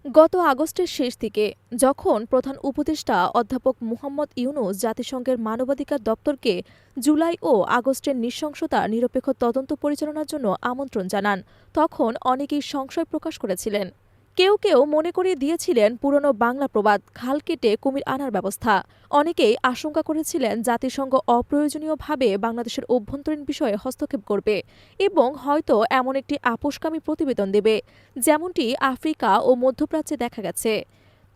গত আগস্টের শেষ দিকে যখন প্রধান উপদেষ্টা অধ্যাপক মুহাম্মদ ইউনূস জাতিসংঘের মানবাধিকার দপ্তরকে জুলাই ও আগস্টের নৃশংসতা নিরপেক্ষ তদন্ত পরিচালনার জন্য আমন্ত্রণ জানান, তখন অনেকেই সংশয় প্রকাশ করেছিলেন। কেউ কেউ মনে করিয়ে দিয়েছিলেন পুরনো বাংলা প্রবাদ খাল কেটে কুমির আনার ব্যবস্থা। অনেকেই আশঙ্কা করেছিলেন জাতিসংঘ অপ্রয়োজনীয়ভাবে বাংলাদেশের অভ্যন্তরীণ বিষয়ে হস্তক্ষেপ করবে এবং হয়তো এমন একটি আপোষকামী প্রতিবেদন দেবে, যেমনটি আফ্রিকা ও মধ্যপ্রাচ্যে দেখা গেছে।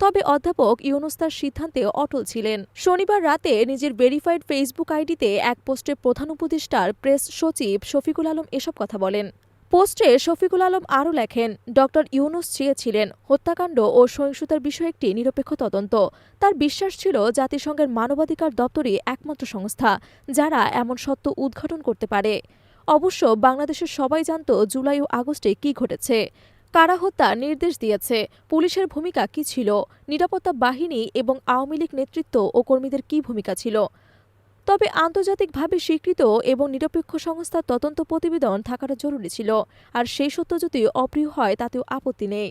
তবে অধ্যাপক ইউনূস তার সিদ্ধান্তে অটল ছিলেন। শনিবার রাতে নিজের ভেরিফাইড ফেসবুক আইডিতে এক পোস্টে প্রধান উপদেষ্টার প্রেস সচিব শফিকুল আলম এসব কথা বলেন। পোস্টে শফিকুল আলম আরও লেখেন, ডক্টর ইউনূস চেয়েছিলেন হত্যাকাণ্ড ও সহিংসতার বিষয়ে একটি নিরপেক্ষ তদন্ত। তার বিশ্বাস ছিল জাতিসংঘের মানবাধিকার দপ্তরই একমাত্র সংস্থা যারা এমন সত্য উদ্ঘাটন করতে পারে। অবশ্য বাংলাদেশের সবাই জানত জুলাই ও আগস্টে কী ঘটেছে, কারা হত্যার নির্দেশ দিয়েছে, পুলিশের ভূমিকা কী ছিল, নিরাপত্তা বাহিনী এবং আওয়ামী লীগ নেতৃত্ব ও কর্মীদের কী ভূমিকা ছিল। তবে আন্তর্জাতিকভাবে স্বীকৃত এবং নিরপেক্ষ সংস্থার তদন্ত প্রতিবেদন থাকাটা জরুরি ছিল, আর সেই সত্য যদি অপ্রিয় হয় তাতেও আপত্তি নেই।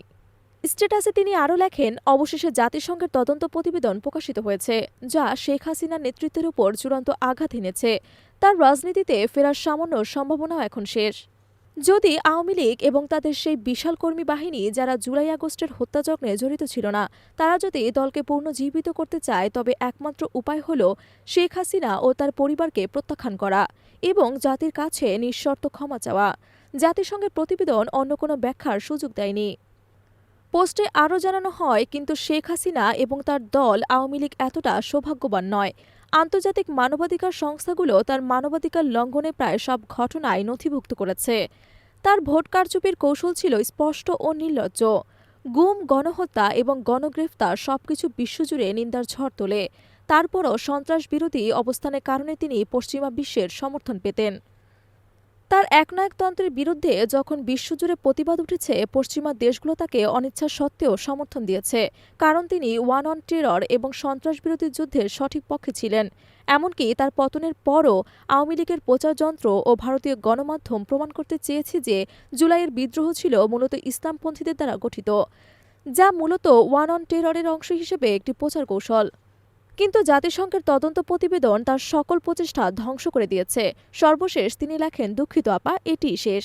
স্ট্যাটাসে তিনি আরও লেখেন, অবশেষে জাতিসংঘের তদন্ত প্রতিবেদন প্রকাশিত হয়েছে, যা শেখ হাসিনার নেতৃত্বের উপর চূড়ান্ত আঘাত এনেছে। তার রাজনীতিতে ফেরার সামান্য সম্ভাবনাও এখন শেষ। যদি আওয়ামী লীগ এবং তাদের সেই বিশাল কর্মী বাহিনী যারা জুলাই আগস্টের হত্যাযজ্ঞে জড়িত ছিল না, তারা যদি দলকে পুনর্জীবিত করতে চায়, তবে একমাত্র উপায় হল শেখ হাসিনা ও তার পরিবারকে প্রত্যাখ্যান করা এবং জাতির কাছে নিঃশর্ত ক্ষমা চাওয়া। জাতিসংঘের প্রতিবেদন অন্য কোনো ব্যাখ্যার সুযোগ দেয়নি। পোস্টে আরও জানানো হয়, কিন্তু শেখ হাসিনা এবং তার দল আওয়ামী লীগ এতটা সৌভাগ্যবান নয়। আন্তর্জাতিক মানবাধিকার সংস্থাগুলো তার মানবাধিকার লঙ্ঘনে প্রায় সব ঘটনায় নথিভুক্ত করেছে। তার ভোট কারচুপির কৌশল ছিল স্পষ্ট ও নির্লজ্জ। গুম, গণহত্যা এবং গণগ্রেফতার সবকিছু বিশ্বজুড়ে নিন্দার ঝড় তোলে। তারপরও সন্ত্রাসবিরোধী অবস্থানের কারণে তিনি পশ্চিমা বিশ্বের সমর্থন পেতেন। তার একনায়কতন্ত্রের বিরুদ্ধে যখন বিশ্বজুড়ে প্রতিবাদ উঠেছে, পশ্চিমা দেশগুলো তাকে অনিচ্ছা সত্ত্বেও সমর্থন দিয়েছে, কারণ তিনি ওয়ান অন টেরর এবং সন্ত্রাসবিরোধী যুদ্ধের সঠিক পক্ষে ছিলেন। এমনকি তার পতনের পরও আওয়ামী লীগের প্রচারযন্ত্র ও ভারতীয় গণমাধ্যম প্রমাণ করতে চেয়েছে যে জুলাইয়ের বিদ্রোহ ছিল মূলত ইসলামপন্থীদের দ্বারা গঠিত, যা মূলত ওয়ান অন টেররের অংশ হিসেবে একটি প্রচার কৌশল। কিন্তু জাতিসংঘের তদন্ত প্রতিবেদন তার সকল প্রচেষ্টা ধ্বংস করে দিয়েছে। সর্বশেষ তিনি লেখেন, দুঃখিত আপা, এটিই শেষ।